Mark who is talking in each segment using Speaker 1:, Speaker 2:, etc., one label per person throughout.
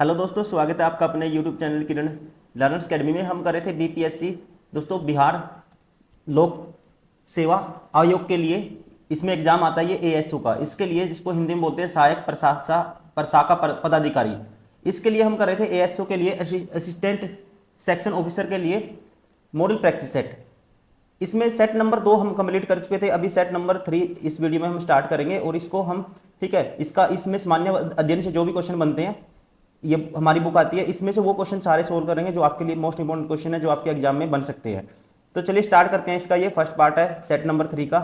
Speaker 1: Hello दोस्तों, स्वागत है आपका अपने यूट्यूब चैनल किरण लर्नर्स अकेडमी में। हम कर रहे थे बीपीएससी दोस्तों, बिहार लोक सेवा आयोग के लिए। इसमें एग्जाम आता है ये एएसओ का, इसके लिए जिसको हिंदी में बोलते हैं सहायक प्रशाखा पदाधिकारी। इसके लिए हम कर रहे थे एएसओ के लिए असिस्टेंट सेक्शन ऑफिसर के लिए मॉडल प्रैक्टिस सेट। इसमें सेट नंबर 2 हम कंप्लीट कर चुके थे। अभी सेट नंबर 3 इस वीडियो में हम स्टार्ट करेंगे और इसको हम, ठीक है, इसका इसमें सामान्य अध्ययन से जो भी क्वेश्चन बनते हैं, ये हमारी बुक आती है, इसमें से वो क्वेश्चन सारे सोल्व करेंगे जो आपके लिए मोस्ट इंपॉर्टेंट क्वेश्चन है, जो आपके एग्जाम में बन सकते हैं। तो चलिए स्टार्ट करते हैं। इसका ये फर्स्ट पार्ट है सेट नंबर 3 का।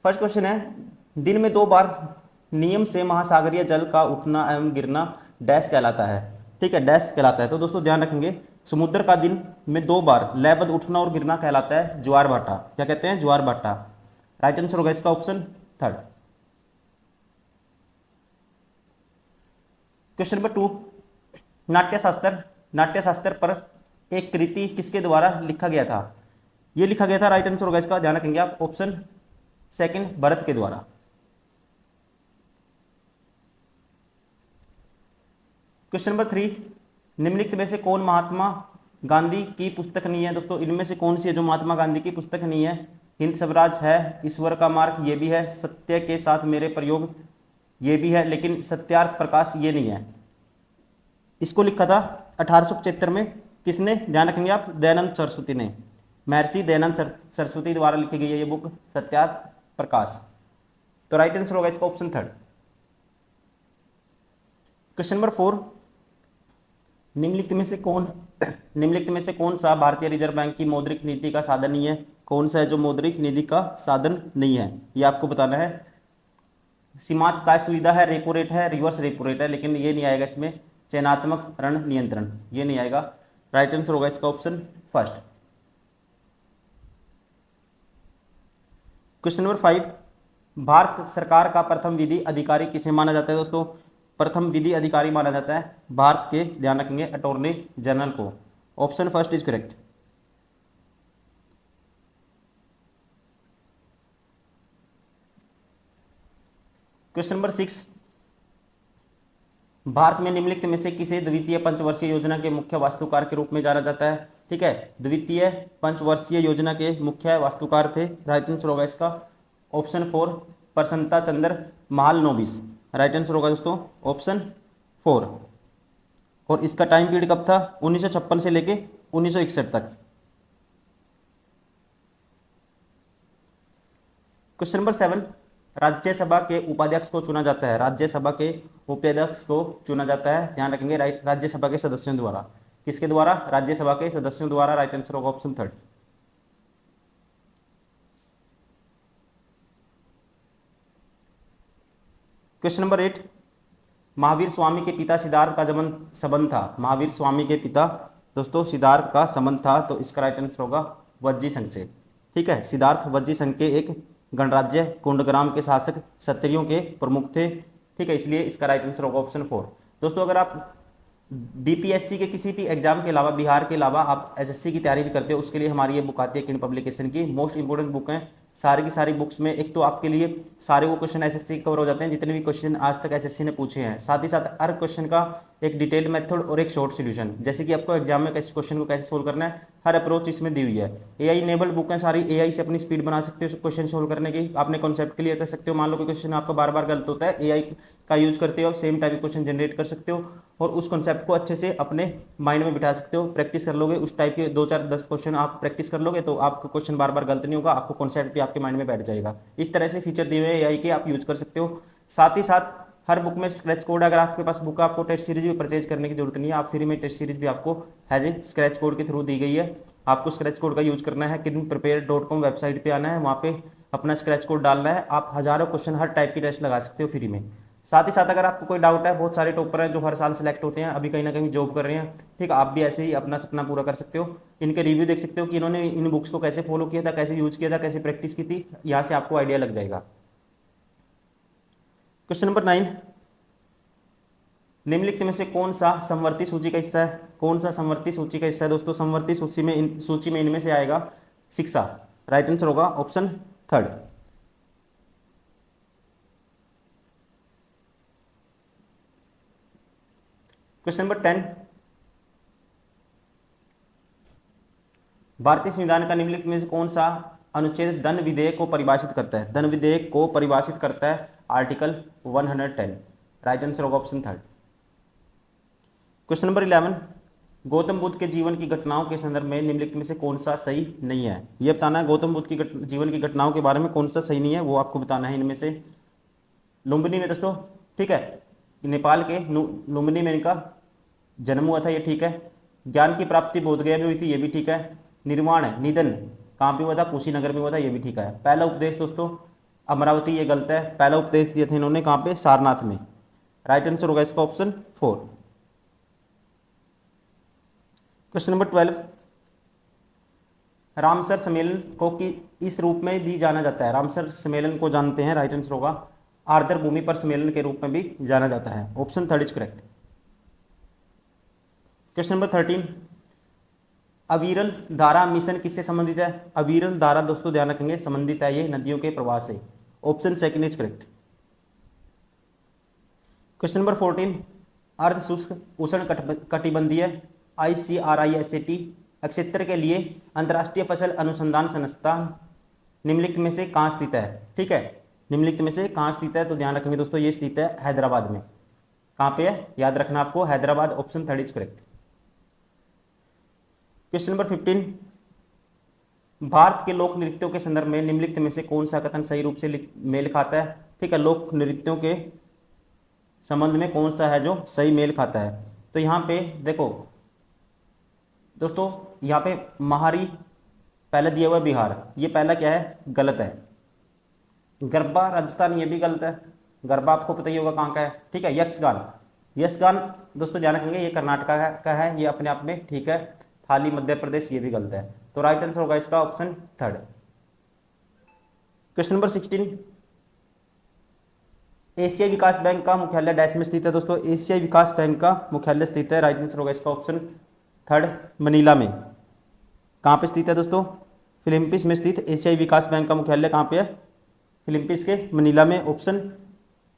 Speaker 1: फर्स्ट क्वेश्चन है, दिन में 2 बार नियम से महासागरीय जल का उठना एवं गिरना डैश कहलाता है। ठीक है, डैश कहलाता है। तो दोस्तों ध्यान रखेंगे, समुद्र का दिन में 2 बार लयबद्ध उठना और गिरना कहलाता है ज्वार भाटा। क्या कहते हैं? ज्वार भाटा। राइट आंसर होगा इसका ऑप्शन 3। क्वेश्चन नंबर 2, नाट्यशास्त्र पर एक कृति किसके द्वारा लिखा गया था? ये लिखा गया था, राइट आंसर होगा इसका, ध्यान रखेंगे आप, ऑप्शन 2 भरत के द्वारा। क्वेश्चन नंबर 3, निम्नलिखित में से कौन महात्मा गांधी की पुस्तक नहीं है? दोस्तों इनमें से कौन सी है जो महात्मा गांधी की पुस्तक नहीं है? हिंद स्वराज है, ईश्वर का मार्ग ये भी है, सत्य के साथ मेरे प्रयोग ये भी है, लेकिन सत्यार्थ प्रकाश ये नहीं है। इसको लिखा था 1875 में। किसने? ध्यान रखेंगे आप, दयानंद सरस्वती ने। महर्षि दयानंद सरस्वती द्वारा लिखी गई है ये बुक, सत्यार्थ प्रकाश। तो राइट आंसर होगा इसका ऑप्शन 3। क्वेश्चन नंबर 4, निम्नलिखित में से कौन सा भारतीय रिजर्व बैंक की मौद्रिक नीति का साधन नहीं है? कौन सा है जो मौद्रिक नीति का साधन नहीं है, ये आपको बताना है। सीमांत स्थायी सुविधा है, रेपो रेट है, रिवर्स रेपो रेट है, लेकिन ये नहीं आएगा इसमें। चयनात्मक ऋण नियंत्रण, ये नहीं आएगा। राइट आंसर होगा इसका ऑप्शन 1। क्वेश्चन नंबर 5, भारत सरकार का प्रथम विधि अधिकारी किसे माना जाता है? दोस्तों प्रथम विधि अधिकारी माना जाता है भारत के, ध्यान रखेंगे, अटॉर्नी जनरल को। Option 1 is correct. Question number 6, Bharat में निम्नलिखित में से किसे द्वितीय पंचवर्षीय योजना के मुख्य वास्तुकार के रूप में जाना जाता है? ठीक है, द्वितीय पंचवर्षीय योजना के मुख्य वास्तुकार थे, राइट आंसर होगा इसका ऑप्शन 4, प्रसन्नता चंद्र महालनोबिस। राइट आंसर होगा दोस्तों ऑप्शन 4। और इसका टाइम पीरियड कब था? 1956 से लेके 1961 तक। क्वेश्चन नंबर 7, राज्यसभा के उपाध्यक्ष को चुना जाता है। राज्यसभा के उपाध्यक्ष को चुना जाता है, ध्यान रखेंगे, राइट, राज्यसभा के सदस्यों द्वारा। किसके द्वारा? राज्यसभा के सदस्यों द्वारा। राइट आंसर होगा option 3। Question number 8, Mahavir Swami के पिता सिद्धार्थ का जमन संबंध था। महावीर स्वामी के पिता दोस्तों सिद्धार्थ का संबंध था, तो इसका राइट आंसर होगा वज्जी संघ से। ठीक है, सिद्धार्थ वज्जी संघ के एक गणराज्य कुंडग्राम के शासक क्षत्रियों के प्रमुख थे। ठीक है, इसलिए इसका राइट आंसर होगा ऑप्शन 4। दोस्तों अगर आप बीपीएससी के किसी भी एग्जाम के अलावा, बिहार के अलावा आप एसएससी की तैयारी भी करते हो, उसके लिए हमारी ये बुक आती है किरण पब्लिकेशन की। मोस्ट इंपोर्टेंट बुक है सारी की सारी बुक्स में। एक तो आपके लिए सारे वो क्वेश्चन एसएससी कवर हो जाते हैं जितने भी क्वेश्चन आज तक एसएससी ने पूछे हैं, साथ ही साथ हर क्वेश्चन का एक डिटेल्ड मेथड और एक शॉर्ट सॉल्यूशन, जैसे कि आपको एग्जाम में कैसे क्वेश्चन को कैसे सोल्व करना है, हर अप्रोच इसमें दी हुई है। एआई इनेबल्ड बुक है सारी, एआई से अपनी स्पीड बना सकते हो क्वेश्चन सोल्व करने की, अपने कॉन्सेप्ट क्लियर कर सकते हो। मान लो कि क्वेश्चन आपका बार बार गलत होता है, एआई का यूज करते हो, सेम टाइप क्वेश्चन जनरेट कर सकते हो और उस कॉन्सेप्ट को अच्छे से अपने माइंड में बिठा सकते हो। प्रैक्टिस कर लोगे उस टाइप के 2 4 10 क्वेश्चन आप प्रैक्टिस कर लोगे तो आपका क्वेश्चन बार बार गलत नहीं होगा, आपको कॉन्सेप्ट भी आपके माइंड में बैठ जाएगा। इस तरह से फीचर दिए हुए एआई के आप यूज कर सकते हो। साथ ही साथ हर बुक में स्क्रैच कोड, अगर आपके पास बुक है, आपको टेस्ट सीरीज भी परचेज करने की जरूरत नहीं है, आप फ्री में टेस्ट सीरीज भी आपको एज ए स्क्रैच कोड के थ्रू दी गई है। आपको स्क्रैच कोड का यूज करना है, kiranprepare.com वेबसाइट पे आना है, वहाँ पे अपना स्क्रैच कोड डालना है, आप हजारों क्वेश्चन हर टाइप की टेस्ट लगा सकते हो फ्री में। साथ ही साथ अगर आपको कोई डाउट है, बहुत सारे टॉपर हैं जो हर साल सेलेक्ट होते हैं, अभी कहीं ना कहीं जॉब कर रहे हैं, ठीक, आप भी ऐसे ही अपना सपना पूरा कर सकते हो। इनके रिव्यू देख सकते हो कि इन्होंने इन बुक्स को कैसे फॉलो किया था, कैसे यूज किया था, कैसे प्रैक्टिस की थी, यहाँ से आपको आइडिया लग जाएगा। क्वेश्चन नंबर 9, निम्नलिखित में से कौन सा समवर्ती सूची का हिस्सा है? कौन सा समवर्ती सूची का हिस्सा है? दोस्तों समवर्ती सूची में इनमें से आएगा शिक्षा। राइट आंसर होगा ऑप्शन 3। क्वेश्चन नंबर 10, भारतीय संविधान का निम्नलिखित में से कौन सा अनुच्छेद धन विधेयक को परिभाषित करता है? धन विधेयक को परिभाषित करता है आर्टिकल 110। राइट आंसर होगा option third. Question number 11, Gautam Buddha के जीवन की घटनाओं के संदर्भ में निम्नलिखित में से कौन सा सही नहीं है? यह बताना है गौतम बुद्ध की जीवन की घटनाओं के बारे में कौन सा सही नहीं है, वो आपको बताना है इनमें से। लुम्बिनी में दोस्तों, ठीक है, नेपाल के लुम्बिनी में इनका जन्म हुआ था, ये ठीक है। ज्ञान की प्राप्ति बोधगया में हुई थी, ये भी ठीक है। निर्वाण निधन कहाँ पे हुआ था? कुशीनगर में हुआ था, ये भी ठीक है। पहला उपदेश दोस्तों अमरावती, ये गलत है। पहला उपदेश दिया था इन्होंने कहाँ पे? सारनाथ में। राइट आंसर होगा इसका ऑप्शन 4। क्वेश्चन नंबर 12, रामसर सम्मेलन को कि इस रूप में भी जाना जाता है? रामसर सम्मेलन को जानते हैं, राइट आंसर होगा आर्द्र भूमि पर सम्मेलन के रूप में भी जाना जाता है। Option third is correct. Question number 13, अविरल धारा मिशन किससे संबंधित है? अविरल धारा दोस्तों ध्यान रखेंगे संबंधित है ये नदियों के प्रवाह से। Option second is correct. Question number 14, अर्ध शुष्क उष्ण कटिबंधीय ICRISAT क्षेत्र के लिए अंतर्राष्ट्रीय फसल अनुसंधान संस्थान निम्नलिखित में से कहाँ स्थित है? ठीक है, निम्नलिखित में से कहाँ स्थित है? तो ध्यान रखेंगे दोस्तों ये स्थित है हैदराबाद में। कहाँ पे है? याद रखना आपको, Hyderabad. Option third is correct. Question number 15, Bharat के लोक नृत्यों के संदर्भ में निम्नलिखित में से कौन सा कथन सही रूप से मेल खाता है? ठीक है, लोक नृत्यों के संबंध में कौन सा है जो सही मेल खाता है? तो यहाँ पे देखो दोस्तों, यहाँ पे महारी पहले दिया हुआ बिहार, ये पहला क्या है? गलत है। गरबा राजस्थान, ये भी गलत है। गरबा आपको पता ही होगा कहाँ का है, ठीक है। यक्षगान, यक्षगान दोस्तों ध्यान रखेंगे ये कर्नाटका का है, ये अपने आप में ठीक है। थाली मध्य प्रदेश, ये भी गलत है। तो राइट आंसर होगा इसका ऑप्शन थर्ड। क्वेश्चन नंबर 16, एशियाई विकास बैंक का मुख्यालय डैश में स्थित है? दोस्तों एशियाई विकास बैंक का मुख्यालय स्थित है, राइट आंसर होगा इसका ऑप्शन थर्ड, मनीला में। कहाँ पे स्थित है दोस्तों? फिलीपींस में स्थित एशियाई विकास बैंक का मुख्यालय कहाँ पे है? फिलीपींस के मनीला में। Option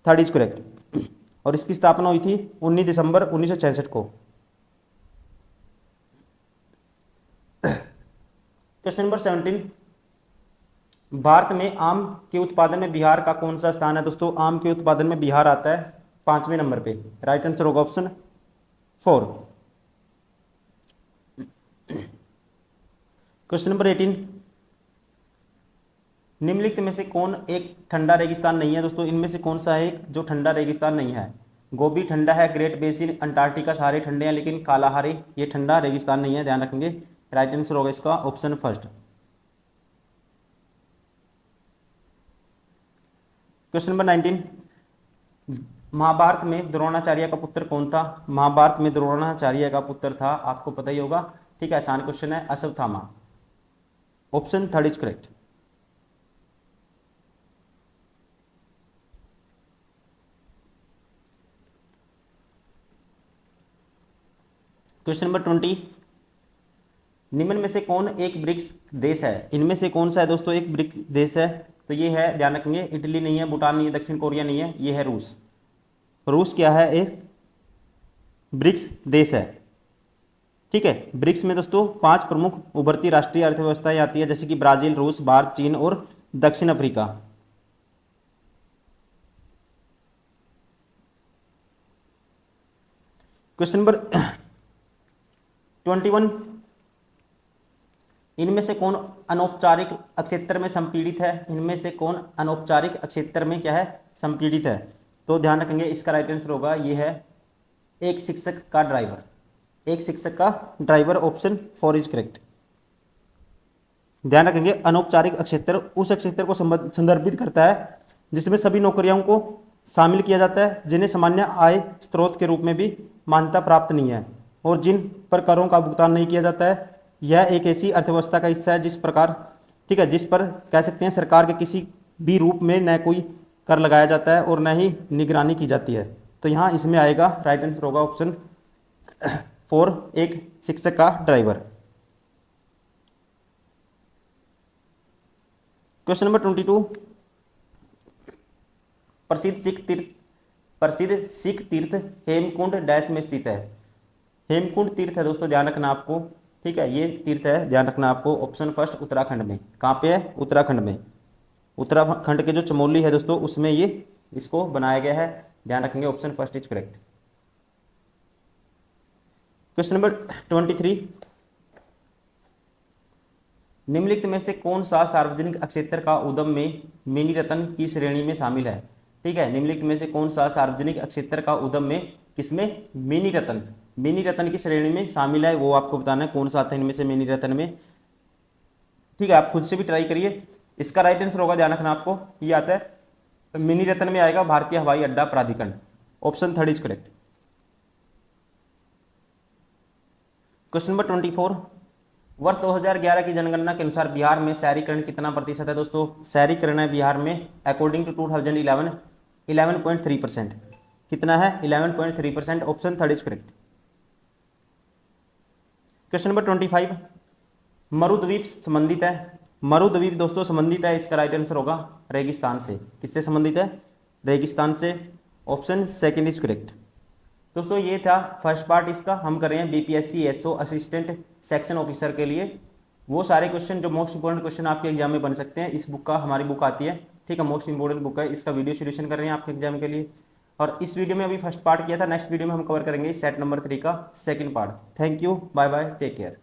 Speaker 1: third is correct. और इसकी स्थापना हुई थी 19 दिसंबर 1966 को। क्वेश्चन नंबर 17, भारत में आम के उत्पादन में बिहार का कौन सा स्थान है? दोस्तों आम के उत्पादन में बिहार आता है 5वें नंबर पे। राइट आंसर होगा ऑप्शन 4। क्वेश्चन नंबर 18, निम्नलिखित में से कौन एक ठंडा रेगिस्तान नहीं है? दोस्तों इनमें से कौन सा है एक जो ठंडा रेगिस्तान नहीं है? गोबी ठंडा है, ग्रेट बेसिन, अंटार्कटिका सारे ठंडे हैं, लेकिन कालाहारी ये ठंडा रेगिस्तान नहीं है, ध्यान रखेंगे। राइट आंसर होगा इसका option first. Question number 19, Mahabharata में द्रोणाचार्य का पुत्र कौन था? महाभारत में द्रोणाचार्य का पुत्र था, आपको पता ही होगा, ठीक है, आसान क्वेश्चन है, Ashwatthama. Option third is correct. Question number 20, निम्न में से कौन एक ब्रिक्स देश है? इनमें से कौन सा है दोस्तों एक ब्रिक्स देश है? तो ये है, ध्यान रखेंगे, इटली नहीं है, भूटान नहीं है, दक्षिण कोरिया नहीं है, ये है रूस। रूस क्या है? एक ब्रिक्स देश है, ठीक है। ब्रिक्स में दोस्तों 5 प्रमुख उभरती राष्ट्रीय अर्थव्यवस्थाएं आती है, जैसे कि ब्राजील, रूस, भारत, चीन और दक्षिण अफ्रीका। क्वेश्चन नंबर 21, इनमें से कौन अनौपचारिक क्षेत्र में संपीड़ित है? इनमें से कौन अनौपचारिक क्षेत्र में क्या है? संपीड़ित है। तो ध्यान रखेंगे इसका राइट आंसर होगा ये है एक शिक्षक का ड्राइवर। एक शिक्षक का ड्राइवर, ऑप्शन 4 इज करेक्ट। ध्यान रखेंगे अनौपचारिक क्षेत्र उस क्षेत्र को संदर्भित करता है जिसमें सभी नौकरियों को शामिल किया जाता है, जिन्हें सामान्य आय स्रोत के रूप में भी मान्यता प्राप्त नहीं है और जिन पर करों का भुगतान नहीं किया जाता है। यह एक ऐसी अर्थव्यवस्था का हिस्सा है जिस प्रकार, ठीक है, जिस पर कह सकते हैं सरकार के किसी भी रूप में न कोई कर लगाया जाता है और न ही निगरानी की जाती है। तो यहाँ इसमें आएगा, राइट आंसर होगा ऑप्शन 4, एक शिक्षक का ड्राइवर। क्वेश्चन नंबर 22, प्रसिद्ध सिख तीर्थ हेमकुंड डैश में स्थित है? हेमकुंड तीर्थ है दोस्तों, ध्यान रखना आपको, ठीक है, ये तीर्थ है, ध्यान रखना आपको। ऑप्शन फर्स्ट उत्तराखंड में, कहाँ पे है, उत्तराखंड में। उत्तराखंड के जो चमोली है दोस्तों उसमें ये इसको बनाया गया है, ध्यान रखेंगे, option first is correct. Question number 23, निम्नलिखित में से कौन सा सार्वजनिक क्षेत्र का उद्यम में मिनी रत्न की श्रेणी में शामिल है, ठीक है, निम्नलिखित में से कौन सा सार्वजनिक क्षेत्र का उद्यम में किसमें मिनी रत्न की श्रेणी में शामिल है, वो आपको बताना है कौन सा आता है इनमें से मिनी रत्न में, ठीक है, आप खुद से भी ट्राई करिए। इसका राइट आंसर होगा, ध्यान रखना आपको, ये आता है मिनी रत्न में आएगा भारतीय हवाई अड्डा प्राधिकरण, option third is correct. Question number 24, वर्ष 2011 की जनगणना के अनुसार बिहार में शहरीकरण कितना प्रतिशत है दोस्तों, शहरीकरण है बिहार में अकॉर्डिंग टू 2011 11.3%, कितना है 11.3%, option third is correct. Question number 25, मरुद्वीप संबंधित है, मरुद्वीप दोस्तों संबंधित है, इसका राइट आंसर होगा रेगिस्तान से, किससे संबंधित है, रेगिस्तान से, ऑप्शन सेकंड इज करेक्ट। दोस्तों ये था फर्स्ट पार्ट इसका, हम कर रहे हैं BPSC SO assistant section officer के लिए वो सारे क्वेश्चन जो मोस्ट इंपोर्टेंट क्वेश्चन आपके एग्जाम में बन सकते हैं, इस बुक का, हमारी बुक आती है, ठीक है, मोस्ट इंपोर्टेंट बुक है, इसका वीडियो सोल्यूशन कर रहे हैं आपके एग्जाम के लिए। और इस वीडियो में अभी फर्स्ट पार्ट किया था, नेक्स्ट वीडियो में हम कवर करेंगे सेट नंबर 3 का second part. Thank you, bye bye, take care.